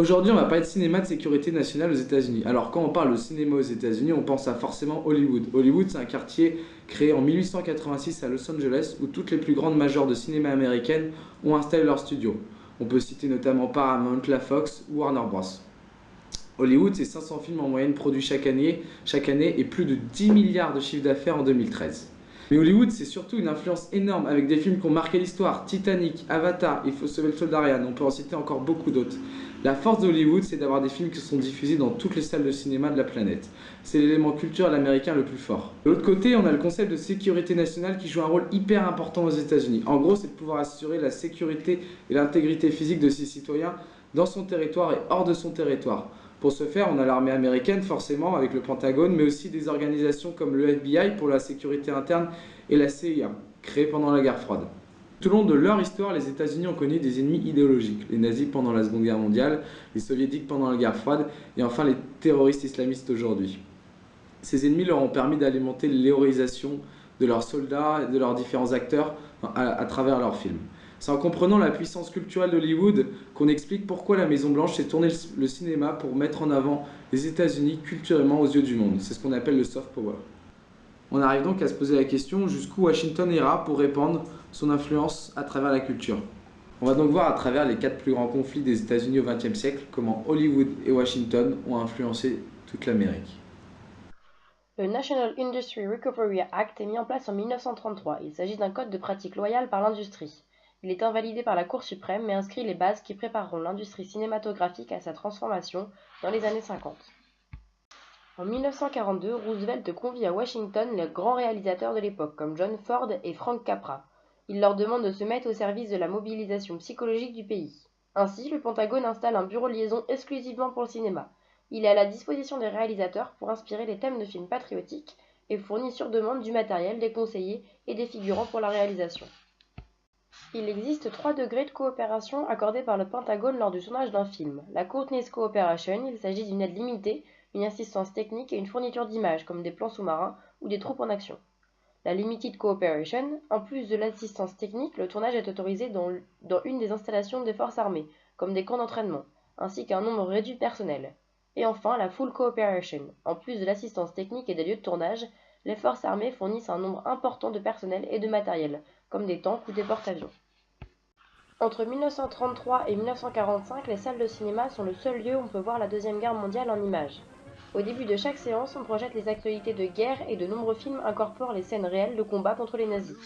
Aujourd'hui, on va parler de cinéma de sécurité nationale aux États-Unis. Alors, quand on parle de cinéma aux États-Unis, on pense à forcément Hollywood. Hollywood, c'est un quartier créé en 1886 à Los Angeles où toutes les plus grandes majors de cinéma américaines ont installé leurs studios. On peut citer notamment Paramount, la Fox ou Warner Bros. Hollywood, c'est 500 films en moyenne produits chaque année et plus de 10 milliards de chiffre d'affaires en 2013. Mais Hollywood, c'est surtout une influence énorme avec des films qui ont marqué l'histoire. Titanic, Avatar, Il faut sauver le soldat Ryan, on peut en citer encore beaucoup d'autres. La force d'Hollywood, c'est d'avoir des films qui sont diffusés dans toutes les salles de cinéma de la planète. C'est l'élément culturel américain le plus fort. De l'autre côté, on a le concept de sécurité nationale qui joue un rôle hyper important aux États-Unis. En gros, c'est de pouvoir assurer la sécurité et l'intégrité physique de ses citoyens dans son territoire et hors de son territoire. Pour ce faire, on a l'armée américaine, forcément, avec le Pentagone, mais aussi des organisations comme le FBI pour la sécurité interne et la CIA, créées pendant la guerre froide. Tout au long de leur histoire, les États-Unis ont connu des ennemis idéologiques. Les nazis pendant la Seconde Guerre mondiale, les soviétiques pendant la guerre froide, et enfin les terroristes islamistes aujourd'hui. Ces ennemis leur ont permis d'alimenter l'héroïsation de leurs soldats et de leurs différents acteurs à travers leurs films. C'est en comprenant la puissance culturelle d'Hollywood qu'on explique pourquoi la Maison-Blanche s'est tournée le cinéma pour mettre en avant les États-Unis culturellement aux yeux du monde. C'est ce qu'on appelle le soft power. On arrive donc à se poser la question jusqu'où Washington ira pour répandre son influence à travers la culture. On va donc voir à travers les 4 plus grands conflits des États-Unis au XXe siècle comment Hollywood et Washington ont influencé toute l'Amérique. Le National Industry Recovery Act est mis en place en 1933. Il s'agit d'un code de pratique loyale par l'industrie. Il est invalidé par la Cour suprême mais inscrit les bases qui prépareront l'industrie cinématographique à sa transformation dans les années 50. En 1942, Roosevelt convie à Washington les grands réalisateurs de l'époque, comme John Ford et Frank Capra. Il leur demande de se mettre au service de la mobilisation psychologique du pays. Ainsi, le Pentagone installe un bureau de liaison exclusivement pour le cinéma. Il est à la disposition des réalisateurs pour inspirer les thèmes de films patriotiques et fournit sur demande du matériel, des conseillers et des figurants pour la réalisation. Il existe 3 degrés de coopération accordés par le Pentagone lors du tournage d'un film. La Courtney's Cooperation, il s'agit d'une aide limitée, une assistance technique et une fourniture d'images, comme des plans sous-marins ou des troupes en action. La Limited Cooperation, en plus de l'assistance technique, le tournage est autorisé dans une des installations des forces armées, comme des camps d'entraînement, ainsi qu'un nombre réduit de personnel. Et enfin, la Full Cooperation, en plus de l'assistance technique et des lieux de tournage, les forces armées fournissent un nombre important de personnel et de matériel, comme des tanks ou des porte-avions. Entre 1933 et 1945, les salles de cinéma sont le seul lieu où on peut voir la Deuxième Guerre mondiale en images. Au début de chaque séance, on projette les actualités de guerre et de nombreux films incorporent les scènes réelles de combat contre les nazis.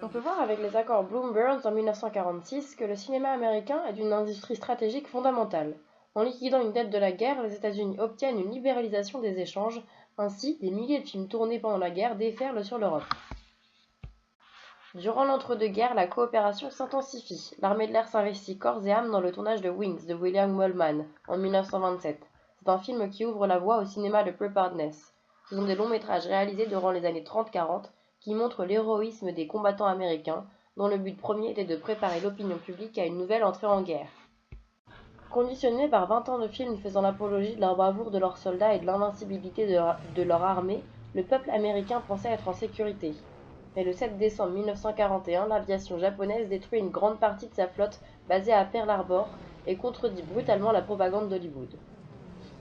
On peut voir avec les accords Bloom-Burns en 1946 que le cinéma américain est une industrie stratégique fondamentale. En liquidant une dette de la guerre, les États-Unis obtiennent une libéralisation des échanges. Ainsi, des milliers de films tournés pendant la guerre déferlent sur l'Europe. Durant l'entre-deux-guerres, la coopération s'intensifie. L'armée de l'air s'investit corps et âme dans le tournage de Wings de William Wellman en 1927. C'est un film qui ouvre la voie au cinéma de Preparedness. Ce sont des longs métrages réalisés durant les années 30-40 qui montrent l'héroïsme des combattants américains, dont le but premier était de préparer l'opinion publique à une nouvelle entrée en guerre. Conditionnés par 20 ans de films faisant l'apologie de la bravoure de leurs soldats et de l'invincibilité de leur armée, le peuple américain pensait être en sécurité. Mais le 7 décembre 1941, l'aviation japonaise détruit une grande partie de sa flotte basée à Pearl Harbor et contredit brutalement la propagande d'Hollywood.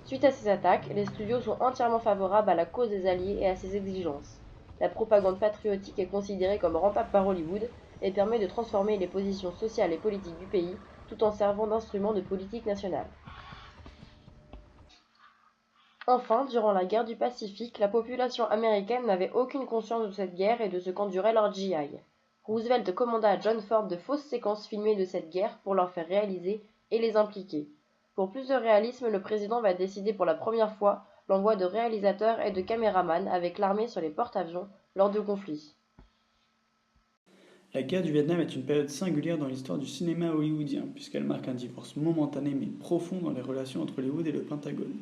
Suite à ces attaques, les studios sont entièrement favorables à la cause des Alliés et à ses exigences. La propagande patriotique est considérée comme rentable par Hollywood et permet de transformer les positions sociales et politiques du pays tout en servant d'instrument de politique nationale. Enfin, durant la guerre du Pacifique, la population américaine n'avait aucune conscience de cette guerre et de ce qu'endurait leur GI. Roosevelt commanda à John Ford de fausses séquences filmées de cette guerre pour leur faire réaliser et les impliquer. Pour plus de réalisme, le président va décider pour la première fois l'envoi de réalisateurs et de caméramans avec l'armée sur les porte-avions lors de conflits. La guerre du Vietnam est une période singulière dans l'histoire du cinéma hollywoodien, puisqu'elle marque un divorce momentané mais profond dans les relations entre Hollywood et le Pentagone.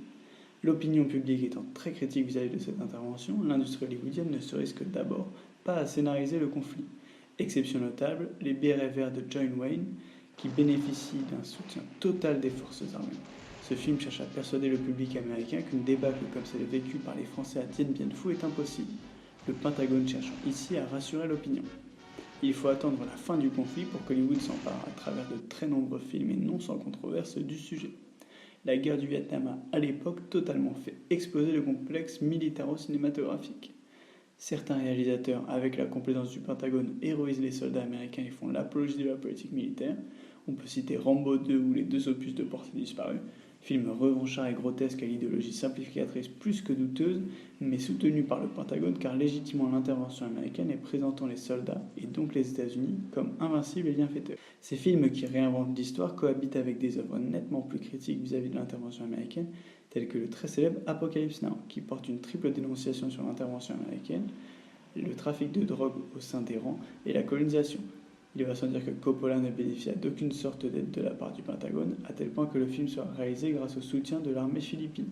L'opinion publique étant très critique vis-à-vis de cette intervention, l'industrie hollywoodienne ne se risque d'abord pas à scénariser le conflit. Exception notable, les bérets verts de John Wayne, qui bénéficient d'un soutien total des forces armées. Ce film cherche à persuader le public américain qu'une débâcle comme celle vécue par les Français à Dien Bien Phu est impossible. Le Pentagone cherchant ici à rassurer l'opinion. Il faut attendre la fin du conflit pour qu'Hollywood s'empare à travers de très nombreux films et non sans controverse du sujet. La guerre du Vietnam a à l'époque totalement fait exploser le complexe militaro-cinématographique. Certains réalisateurs, avec la complaisance du Pentagone, héroïsent les soldats américains et font l'apologie de la politique militaire. On peut citer Rambo 2 ou les deux opus de Portée disparue, film revanchard et grotesque à l'idéologie simplificatrice plus que douteuse, mais soutenu par le Pentagone car légitimant l'intervention américaine et présentant les soldats, et donc les États-Unis, comme invincibles et bienfaiteurs. Ces films qui réinventent l'histoire cohabitent avec des œuvres nettement plus critiques vis-à-vis de l'intervention américaine, telles que le très célèbre Apocalypse Now, qui porte une triple dénonciation sur l'intervention américaine, le trafic de drogue au sein des rangs et la colonisation. Il va sans dire que Coppola ne bénéficia d'aucune sorte d'aide de la part du Pentagone, à tel point que le film soit réalisé grâce au soutien de l'armée philippine.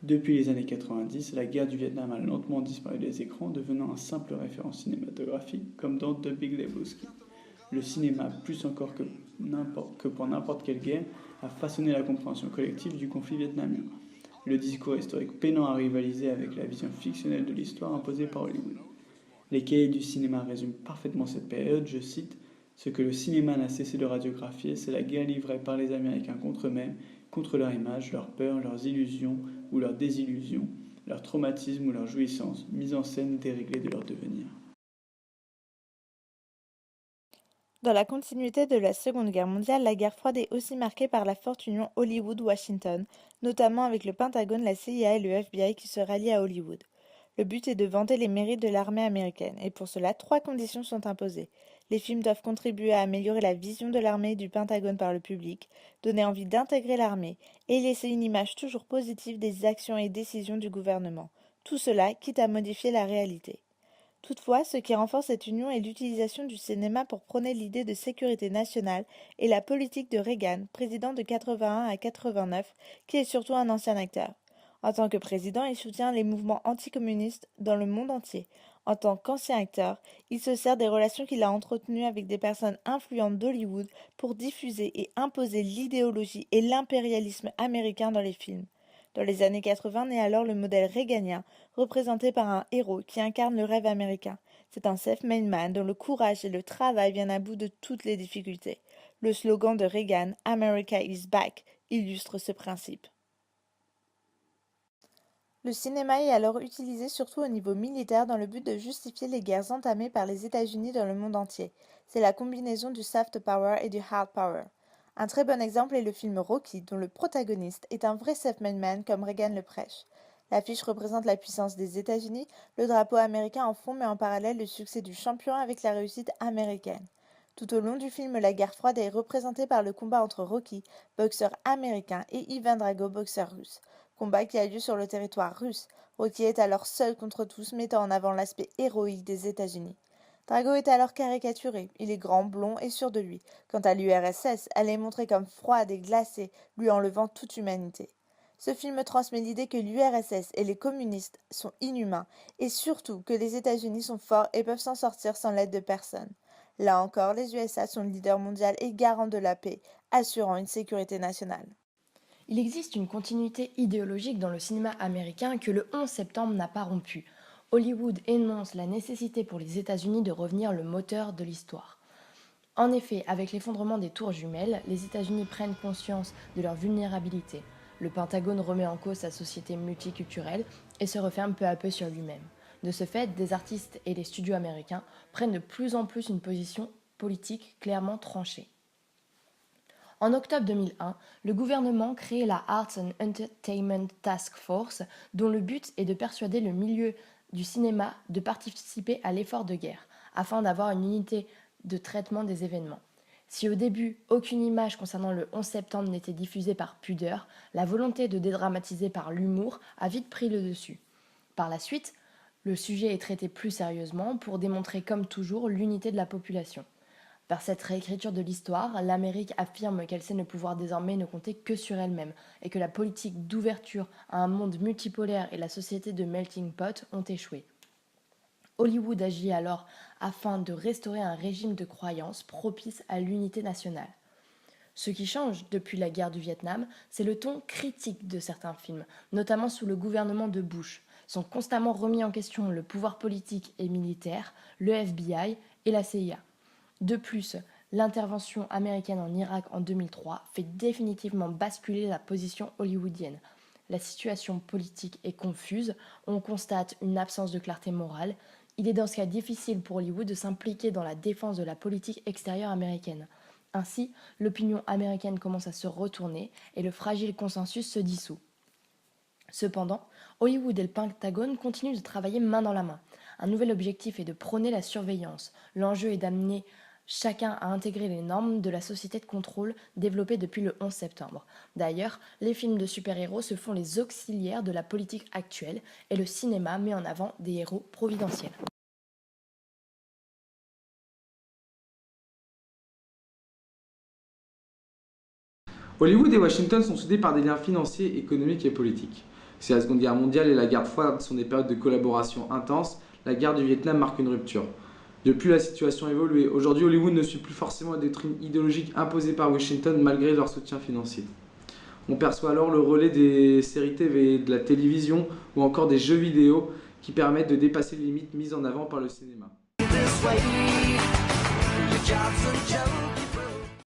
Depuis les années 90, la guerre du Vietnam a lentement disparu des écrans, devenant un simple référence cinématographique, comme dans The Big Lebowski. Le cinéma, plus encore que pour n'importe quelle guerre, a façonné la compréhension collective du conflit vietnamien. Le discours historique peinant à rivaliser avec la vision fictionnelle de l'histoire imposée par Hollywood. Les cahiers du cinéma résument parfaitement cette période, je cite « Ce que le cinéma n'a cessé de radiographier, c'est la guerre livrée par les Américains contre eux-mêmes, contre leur image, leurs peurs, leurs illusions ou leurs désillusions, leur traumatisme ou leur jouissance, mise en scène déréglée de leur devenir. » Dans la continuité de la Seconde Guerre mondiale, la guerre froide est aussi marquée par la forte union Hollywood-Washington, notamment avec le Pentagone, la CIA et le FBI qui se rallient à Hollywood. Le but est de vanter les mérites de l'armée américaine, et pour cela, 3 conditions sont imposées. Les films doivent contribuer à améliorer la vision de l'armée et du Pentagone par le public, donner envie d'intégrer l'armée, et laisser une image toujours positive des actions et décisions du gouvernement. Tout cela, quitte à modifier la réalité. Toutefois, ce qui renforce cette union est l'utilisation du cinéma pour prôner l'idée de sécurité nationale et la politique de Reagan, président de 81 à 89, qui est surtout un ancien acteur. En tant que président, il soutient les mouvements anticommunistes dans le monde entier. En tant qu'ancien acteur, il se sert des relations qu'il a entretenues avec des personnes influentes d'Hollywood pour diffuser et imposer l'idéologie et l'impérialisme américain dans les films. Dans les années 80 naît alors le modèle reaganien, représenté par un héros qui incarne le rêve américain. C'est un self-made man dont le courage et le travail viennent à bout de toutes les difficultés. Le slogan de Reagan, America is back, illustre ce principe. Le cinéma est alors utilisé surtout au niveau militaire dans le but de justifier les guerres entamées par les États-Unis dans le monde entier. C'est la combinaison du soft power et du hard power. Un très bon exemple est le film Rocky, dont le protagoniste est un vrai self-made man comme Reagan le prêche. L'affiche représente la puissance des États-Unis, le drapeau américain en fond met en parallèle le succès du champion avec la réussite américaine. Tout au long du film, la guerre froide est représentée par le combat entre Rocky, boxeur américain, et Ivan Drago, boxeur russe. Combat qui a lieu sur le territoire russe. Rocky est alors seul contre tous, mettant en avant l'aspect héroïque des États-Unis. Drago est alors caricaturé, il est grand, blond et sûr de lui. Quant à l'URSS, elle est montrée comme froide et glacée, lui enlevant toute humanité. Ce film transmet l'idée que l'URSS et les communistes sont inhumains, et surtout que les États-Unis sont forts et peuvent s'en sortir sans l'aide de personne. Là encore, les USA sont le leader mondial et garant de la paix, assurant une sécurité nationale. Il existe une continuité idéologique dans le cinéma américain que le 11 septembre n'a pas rompu. Hollywood énonce la nécessité pour les États-Unis de revenir le moteur de l'histoire. En effet, avec l'effondrement des tours jumelles, les États-Unis prennent conscience de leur vulnérabilité. Le Pentagone remet en cause sa société multiculturelle et se referme peu à peu sur lui-même. De ce fait, des artistes et les studios américains prennent de plus en plus une position politique clairement tranchée. En octobre 2001, le gouvernement crée la Arts and Entertainment Task Force, dont le but est de persuader le milieu du cinéma de participer à l'effort de guerre, afin d'avoir une unité de traitement des événements. Si au début, aucune image concernant le 11 septembre n'était diffusée par pudeur, la volonté de dédramatiser par l'humour a vite pris le dessus. Par la suite, le sujet est traité plus sérieusement pour démontrer comme toujours l'unité de la population. Par cette réécriture de l'histoire, l'Amérique affirme qu'elle sait ne pouvoir désormais ne compter que sur elle-même et que la politique d'ouverture à un monde multipolaire et la société de melting pot ont échoué. Hollywood agit alors afin de restaurer un régime de croyance propice à l'unité nationale. Ce qui change depuis la guerre du Vietnam, c'est le ton critique de certains films, notamment sous le gouvernement de Bush. Sont constamment remis en question le pouvoir politique et militaire, le FBI et la CIA. De plus, l'intervention américaine en Irak en 2003 fait définitivement basculer la position hollywoodienne. La situation politique est confuse, on constate une absence de clarté morale. Il est dans ce cas difficile pour Hollywood de s'impliquer dans la défense de la politique extérieure américaine. Ainsi, l'opinion américaine commence à se retourner et le fragile consensus se dissout. Cependant, Hollywood et le Pentagone continuent de travailler main dans la main. Un nouvel objectif est de prôner la surveillance. L'enjeu est d'amener chacun à intégrer les normes de la société de contrôle développée depuis le 11 septembre. D'ailleurs, les films de super-héros se font les auxiliaires de la politique actuelle et le cinéma met en avant des héros providentiels. Hollywood et Washington sont soudés par des liens financiers, économiques et politiques. Si la Seconde Guerre mondiale et la guerre froide sont des périodes de collaboration intense, la guerre du Vietnam marque une rupture. Depuis, la situation a évolué. Aujourd'hui, Hollywood ne suit plus forcément la doctrine idéologique imposée par Washington malgré leur soutien financier. On perçoit alors le relais des séries TV, de la télévision ou encore des jeux vidéo qui permettent de dépasser les limites mises en avant par le cinéma.